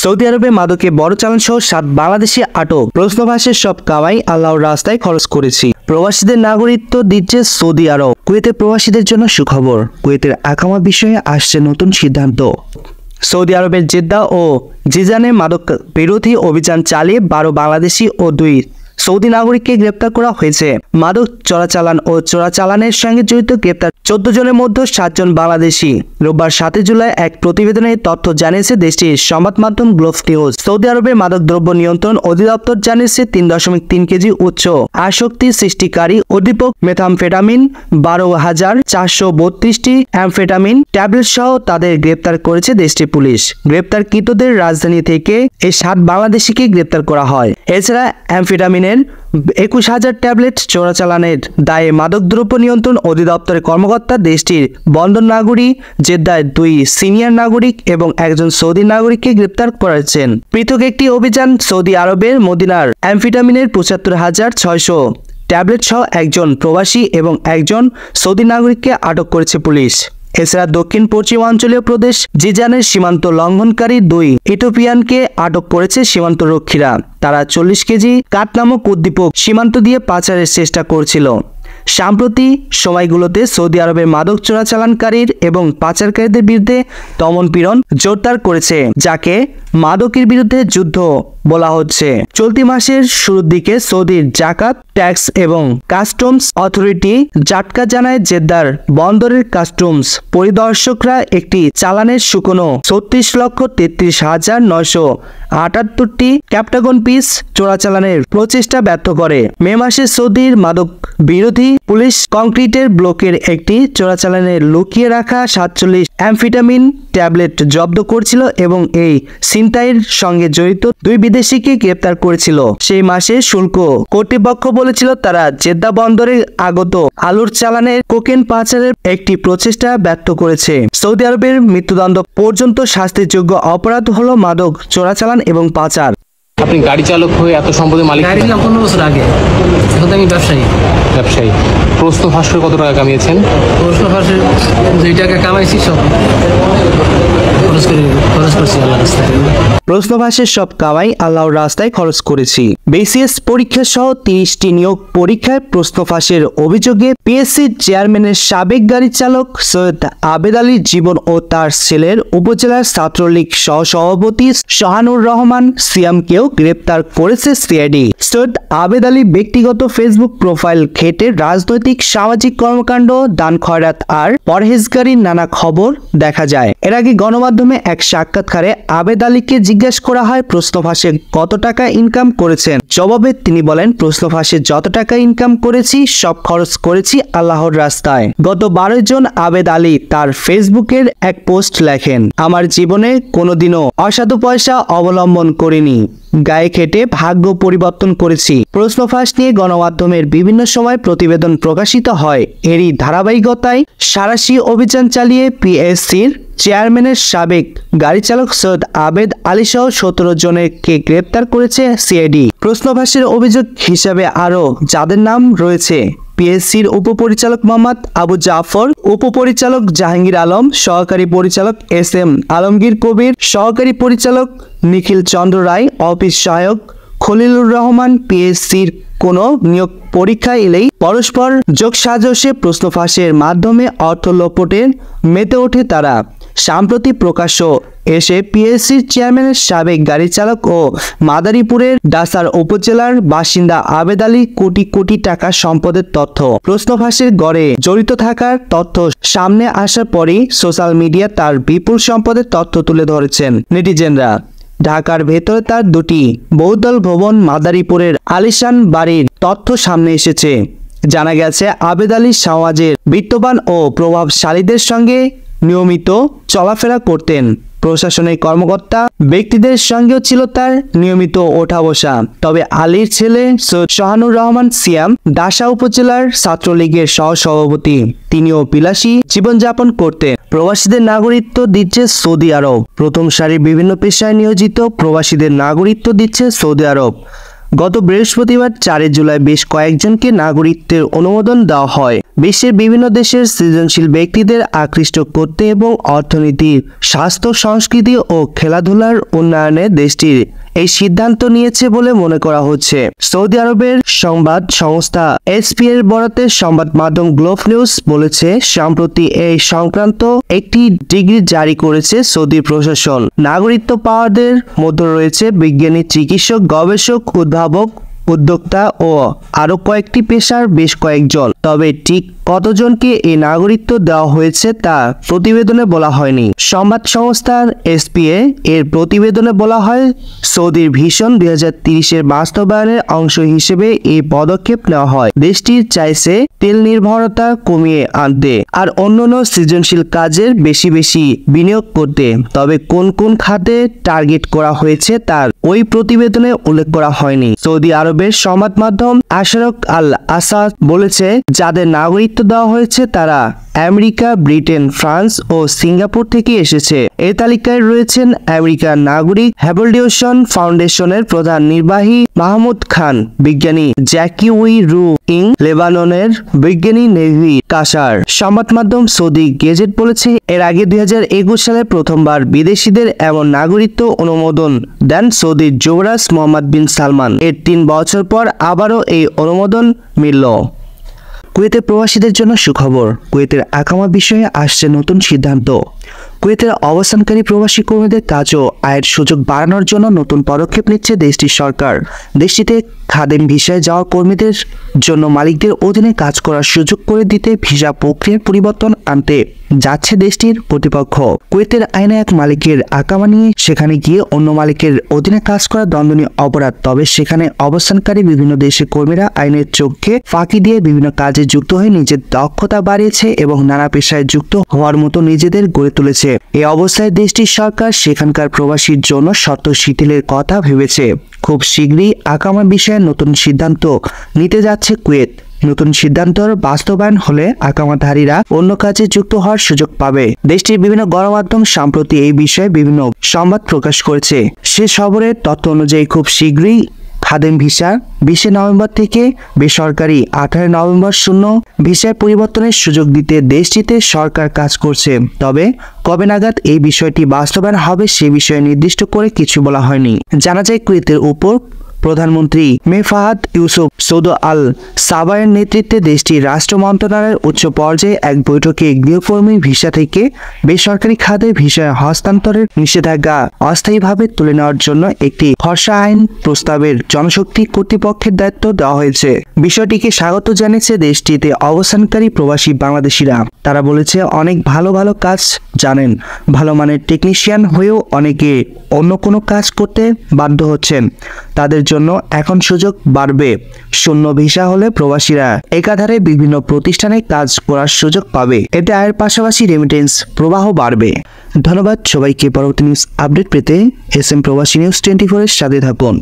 Saudi আরবে মাদকে বড় চালান সহ 7 বাংলাদেশি আটক। প্রশ্নভাসের সব কামাই আল্লাহর রাস্তায় খরচ করেছি। প্রবাসীদের নাগরিকত্ব দিচ্ছে সৌদি আরব। কুয়েতে প্রবাসীদের জন্য সুখবর। কুয়েতের আকামা বিষয়ে আসছে নতুন সিদ্ধান্ত। সৌদি আরবের জেদ্দা ও জিজানে মাদক বিরোধী অভিযান চালিয়ে 12 বাংলাদেশি ও 2 সৌদি নাগরিককে গ্রেপ্তার করা হয়েছে। মাদক চোরাচালান ও চোরাচালানের সঙ্গে জড়িত গ্রেপ্তার 14 জনের মধ্যে 7 জন বাংলাদেশি। রোববার 7 জুলাই এক প্রতিবেদনে তথ্য জানিয়েছে দেশটির সংবাদ মাধ্যম গ্লোব নিউজ। সৌদি আরবের মাদক দ্রব্য নিয়ন্ত্রণ অধিদপ্তর জানিয়েছে 3.3 কেজি উচ্চ আসক্তি সৃষ্টিকারী উদ্দীপক মেথামফেটামিন, 12,432টি অ্যামফেটামিন ট্যাবলেট সহ তাদের গ্রেপ্তার করেছে দেশটির পুলিশ। গ্রেপ্তারকৃতদের রাজধানী থেকে এই 7 বাংলাদেশিকে গ্রেপ্তার করা হয়। এছাড়া অ্যামফেটামিনের 21,000 ট্যাবলেট চোরাচালানের দায়ে মাদকদ্রব্য নিয়ন্ত্রণ অধিদপ্তরের কর্মকর্তা দেশটির বন্দর নাগরিক, জেদ্দায় 2 সিনিয়র নাগরিক এবং একজন সৌদি নাগরিককে গ্রেপ্তার করেছেন। পৃথক একটি অভিযান সৌদি আরবের মদিনার অ্যামফেটামিনের 75,600 ট্যাবলেট সহ একজন প্রবাসী এবং একজন সৌদি নাগরিককে আটক করেছে পুলিশ। এছাড়া দক্ষিণ পশ্চিমাঞ্চলীয় প্রদেশ জিজানের সীমান্ত লঙ্ঘনকারী 2 ইথিওপিয়ানকে আটক করেছে সীমান্ত রক্ষীরা। তারা 40 কেজি কাঠ নামক উদ্দীপক সীমান্ত দিয়ে পাচারের চেষ্টা করছিল। সাম্প্রতি সময়গুলোতে সৌদি আরবের মাদক চোরাচালানকারীর এবং পাচারকারীদের বিরুদ্ধে দমনপীড়ন জোরদার করেছে, যাকে মাদকের বিরুদ্ধে যুদ্ধ বলা হচ্ছে। চলতি মাসের শুরুর দিকে সৌদির জাকাত ট্যাক্স এবং কাস্টমস অথরিটি জাটকা জানায় জেদ্দার বন্দরের কাস্টমস পরিদর্শকরা একটি চালানের শুকনো 36,33,978টি ক্যাপটাগন পিস চোরাচালানের প্রচেষ্টা ব্যর্থ করে। মে মাসে সৌদির মাদক বিরোধী পুলিশ কংক্রিটের ব্লকের একটি চোরাচালানের লুকিয়ে রাখা 47 অ্যামফেটামিন ট্যাবলেট জব্দ করছিল এবং এই ছিনতাইয়ের সঙ্গে জড়িত 2 বিদেশিকে গ্রেপ্তার করেছিল। সেই মাসে শুল্ক কর্তৃপক্ষ বলেছিল তারা জেদ্দা বন্দরে আগত আলুর চালানের কোকেন পাচারের একটি প্রচেষ্টা ব্যর্থ করেছে। সৌদি আরবের মৃত্যুদণ্ড পর্যন্ত শাস্তিযোগ্য অপরাধ হলো মাদক চোরাচালান এবং পাচার। আপনি গাড়ি চালক হয়ে এত সম্পদের মালিক? গাড়ি নিলাম 15 বছর আগে। এখন আমি ব্যবসায়ী। প্রশ্ন ফাঁসের কত টাকা কামিয়েছেন? প্রশ্ন ফাঁসের যে টাকা কামাইছি সব খরচ করছি আল্লাহর রাস্তায়। প্রশ্নভাসের সব কামাই আল্লাহর রাস্তায় খরচ করেছি। বিসিএস পরীক্ষা সহ 30টি নিয়োগ পরীক্ষায় প্রশ্ন ফাঁসের অভিযোগে পিএসসি চেয়ারম্যানের সাবেক গাড়ি চালক সৈয়দ আবেদ আলী জীবন ও তার ছেলের উপজেলার ছাত্রলীগ সহসভাপতি শাহানুর রহমান সিয়ামকেও গ্রেপ্তার করেছে সিআইডি। সৈয়দ আবেদ আলী ব্যক্তিগত ফেসবুক প্রোফাইল ঘেঁটে রাজনৈতিক সামাজিক কর্মকাণ্ড, দান খয়রাত আর পরহেজগারির নানা খবর দেখা যায়। এর আগে গণমাধ্যমে এক সাক্ষাৎকারে আবেদ আলীকে জিজ্ঞাসা করা হয় প্রশ্ন ফাঁসে কত টাকা ইনকাম করেছেন। জবাবে তিনি বলেন, প্রশ্ন ফাঁসে যত টাকা ইনকাম করেছি সব খরচ করেছি আল্লাহর রাস্তায়। গত 12 জন আবেদ আলী তার ফেসবুকের এক পোস্ট লেখেন, আমার জীবনে কোনোদিনও অসাধু পয়সা অবলম্বন করিনি, গায়ে খেটে ভাগ্য পরিবর্তন করেছি। প্রশ্ন ফাঁস নিয়ে গণমাধ্যমের বিভিন্ন সময় প্রতিবেদন প্রকাশিত হয়। এরই ধারাবাহিকতায় সাঁড়াশি অভিযান চালিয়ে পিএসসির চেয়ারম্যানের সাবেক গাড়ি চালক সৈয়দ আবেদ আলী সহ 17 জনকে গ্রেপ্তার করেছে সিআইডি। প্রশ্ন ফাঁসের অভিযোগ হিসাবে আরও যাদের নাম রয়েছে পিএসসির উপপরিচালক মোহাম্মদ আবু জাফর, উপপরিচালক জাহাঙ্গীর আলম, সহকারী পরিচালক এস.এম. আলমগীর কবির, সহকারী পরিচালক নিখিল চন্দ্র রায়, অফিস সহায়ক খলিলুর রহমান। পিএসসির কোনো নিয়োগ পরীক্ষা এলেই পরস্পর যোগসাজশে প্রশ্ন ফাঁসের মাধ্যমে অর্থ লোপটের মেতে ওঠে তারা। সাম্প্রতিক প্রকাশ্য এসে পিএসসির চেয়ারম্যানের সাবেক গাড়ি চালক ও মাদারীপুরের ডাসার উপজেলার বাসিন্দা আবেদ আলী কোটি কোটি টাকা সম্পদের তথ্য প্রশ্ন ফাঁসের গড়ে জড়িত থাকার তথ্য সামনে আসার পরই সোশ্যাল মিডিয়া তার বিপুল সম্পদের তথ্য তুলে ধরেছেন নেটিজেনরা। ঢাকার ভেতরে তার 2টি বহুতল ভবন, মাদারীপুরের আলিশান বাড়ির তথ্য সামনে এসেছে। জানা গেছে আবেদ আলী সমাজের বিত্তবান ও প্রভাবশালীদের সঙ্গে নিয়মিত চলাফেরা করতেন। প্রশাসনিক কর্মকর্তা ব্যক্তিদের সঙ্গেও ছিল তার নিয়মিত ওঠা বসা। তবে আলীর ছেলে সৈয়দ শাহানুর রহমান সিয়াম ডাসা উপজেলার ছাত্রলীগের সহসভাপতি। তিনিও বিলাসী জীবনযাপন করতেন। প্রবাসীদের নাগরিকত্ব দিচ্ছে সৌদি আরব। প্রথম সারির বিভিন্ন পেশায় নিয়োজিত প্রবাসীদের নাগরিকত্ব দিচ্ছে সৌদি আরব। গত বৃহস্পতিবার 4 জুলাই বেশ কয়েকজনকে নাগরিকত্বের অনুমোদন দেওয়া হয়। বিশ্বের বিভিন্ন দেশের সৃজনশীল ব্যক্তিদের আকৃষ্ট করতে এবং অর্থনীতি, স্বাস্থ্য, সংস্কৃতি ও খেলাধুলার উন্নয়নে দেশটির এই সিদ্ধান্ত নিয়েছে বলে মনে করা হচ্ছে। সৌদি আরবের সংবাদ সংস্থা এসপি এর বরাতে সংবাদ মাধ্যম গ্লোব নিউজ বলেছে, সম্প্রতি এই সংক্রান্ত একটি ডিগ্রি জারি করেছে সৌদি প্রশাসন। নাগরিকত্ব পাওয়াদের মধ্যে রয়েছে বিজ্ঞানী, চিকিৎসক, গবেষক, উদ্ভাবক, উদ্যোক্তা ও আরো কয়েকটি পেশার বেশ কয়েকজন। তবে ঠিক কতজনকে এই নাগরিকত্ব দেওয়া হয়েছে তা প্রতিবেদনে বলা হয়নি। সংবাদ সংস্থার এসপিএ এর প্রতিবেদনে বলা হয়, সৌদির ভিশন 2030-এর বাস্তবায়নের অংশ হিসেবে এই পদক্ষেপ নেওয়া হয়। দেশটির চাইছে তেল নির্ভরতা কমিয়ে আনতে আর অন্যান্য সৃজনশীল কাজের বেশি বেশি বিনিয়োগ করতে। তবে কোন কোন খাতে টার্গেট করা হয়েছে তার ওই প্রতিবেদনে উল্লেখ করা হয়নি। সৌদি আরবের সংবাদ মাধ্যম আশরাক আল আসাদ বলেছে, যাদের নাগরিকত্ব দেওয়া হয়েছে তারা আমেরিকা, ব্রিটেন, ফ্রান্স ও সিঙ্গাপুর থেকে এসেছে। এই তালিকায় রয়েছেন আমেরিকার নাগরিক, হ্যাবলডিউশন ফাউন্ডেশনের প্রধান নির্বাহী মাহমুদ খান, বিজ্ঞানী জ্যাকি উই রু ইং, লেবাননের বিজ্ঞানী নেভি কাসার। সংবাদ মাধ্যম সৌদি গেজেট বলেছে, এর আগে 2021 সালে প্রথমবার বিদেশিদের এমন নাগরিকত্ব অনুমোদন দেন সৌদির যুবরাজ মোহাম্মদ বিন সালমান। এর 3 বছর পর আবারও এই অনুমোদন মিলল। কুয়েতের প্রবাসীদের জন্য সুখবর, কুয়েতের আকামা বিষয়ে আসছে নতুন সিদ্ধান্ত। কুয়েতের অবস্থানকারী প্রবাসী কর্মীদের কাজ ও আয়ের সুযোগ বাড়ানোর জন্য নতুন পদক্ষেপ নিচ্ছে দেশটির সরকার। দেশটিতে খাদেম ভিসায় যাওয়া কর্মীদের জন্য মালিকদের অধীনে কাজ করার সুযোগ করে দিতে ভিসা প্রক্রিয়ার পরিবর্তন আনতে যাচ্ছে দেশটির কর্তৃপক্ষ। কুয়েতের আইনে এক মালিকের আকামা নিয়ে সেখানে গিয়ে অন্য মালিকের অধীনে কাজ করা দণ্ডনীয় অপরাধ। তবে সেখানে অবস্থানকারী বিভিন্ন দেশের কর্মীরা আইনের চোখে ফাঁকি দিয়ে বিভিন্ন কাজে যুক্ত হয়ে নিজের দক্ষতা বাড়িয়েছে এবং নানা পেশায় যুক্ত হওয়ার মতো নিজেদের গড়ে তুলেছে। এই অবস্থায় দেশটির সরকার সেখানকার প্রবাসীর জন্য শর্ত শিথিলের কথা ভেবেছে। খুব শীঘ্রই আকামা বিষয়ে নতুন সিদ্ধান্ত নিতে যাচ্ছে কুয়েত। নতুন সিদ্ধান্তর বাস্তবায়ন হলে আকামাধারীরা অন্য কাজে যুক্ত হওয়ার সুযোগ পাবে। দেশটির বিভিন্ন গণমাধ্যম সম্প্রতি এই বিষয়ে বিভিন্ন সংবাদ প্রকাশ করেছে। সে খবরের তথ্য অনুযায়ী খুব শীঘ্রই খাদেম ভিসা 20 নভেম্বর থেকে বেসরকারি 18 নভেম্বর শূন্য ভিসায় পরিবর্তনের সুযোগ দিতে দেশটিতে সরকার কাজ করছে। তবে কবে নাগাদ এই বিষয়টি বাস্তবায়ন হবে সে বিষয়ে নির্দিষ্ট করে কিছু বলা হয়নি। জানা যায়, কুয়েতের উপর প্রধানমন্ত্রী মেফাহাদ ইউসুফ সৌদ আল সাবায়ের নেতৃত্বে দেশটির রাষ্ট্র মন্ত্রণালয়ের উচ্চ পর্যায়ে এক বৈঠকে গৃহকর্মী ভিসা থেকে বেসরকারি খাতে ভিসা হস্তান্তরের নিষেধাজ্ঞা অস্থায়ীভাবে তুলে নেওয়ার জন্য একটি খসড়া আইন প্রস্তাবের জনশক্তি কর্তৃপক্ষের দায়িত্ব দেওয়া হয়েছে। বিষয়টিকে স্বাগত জানিয়েছে দেশটিতে অবস্থানকারী প্রবাসী বাংলাদেশিরা। তারা বলেছে, অনেক ভালো ভালো কাজ জানেন, ভালো মানের টেকনিশিয়ান হয়েও অনেকে অন্য কোনো কাজ করতে বাধ্য হচ্ছেন। তাদের জন্য এখন সুযোগ বাড়বে। শূন্য ভিসা হলে প্রবাসীরা একাধারে বিভিন্ন প্রতিষ্ঠানে কাজ করার সুযোগ পাবে। এতে আয়ের পাশাপাশি রেমিটেন্স প্রবাহ বাড়বে। ধন্যবাদ সবাইকে। পরবর্তী নিউজ আপডেট পেতে এসএম প্রবাসী নিউজ 24 এর সাথে থাকুন।